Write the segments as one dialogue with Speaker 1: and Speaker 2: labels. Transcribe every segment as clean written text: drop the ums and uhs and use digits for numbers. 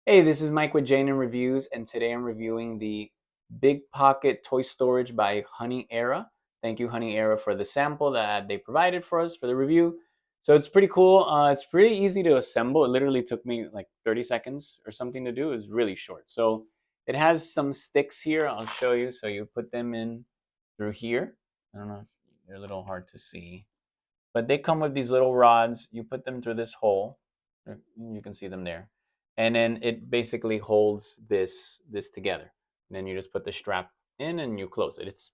Speaker 1: Hey, this is Mike with Jane and Reviews, and today I'm reviewing the Big Pocket Toy Storage by Honeyera. Thank you, Honeyera, for the sample that they provided for us for the review. So it's pretty cool. It's pretty easy to assemble. It literally took me like 30 seconds or something to do. It was really short. So it has some sticks here. I'll show you. So you put them in through here. I don't know if they're a little hard to see, but they come with these little rods. You put them through this hole. You can see them there, and then it basically holds this together. And then you just put the strap in and you close it. It's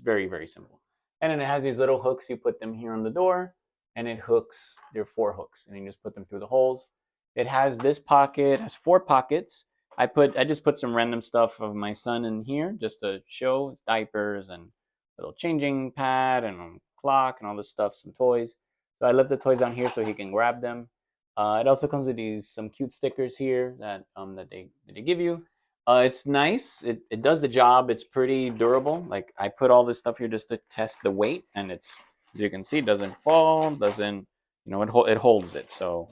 Speaker 1: very simple. And then it has these little hooks. You put them here on the door, and it hooks. There are four hooks, and you just put them through the holes. It has this pocket. It has four pockets. I just put some random stuff of my son in here just to show his diapers and little changing pad and clock and all this stuff, some toys. So I left the toys down here so he can grab them. It also comes with these some cute stickers here that they give you. It's nice. It does the job. It's pretty durable. Like I put all this stuff here just to test the weight, and it's, as you can see, it doesn't fall. Doesn't, it holds it. So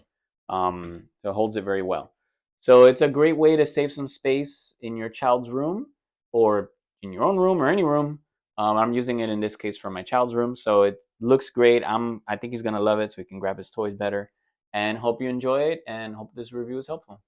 Speaker 1: it holds it very well. So it's a great way to save some space in your child's room or in your own room or any room. I'm using it in this case for my child's room, so it looks great. I think he's gonna love it, so he can grab his toys better. And hope you enjoy it, and hope this review is helpful.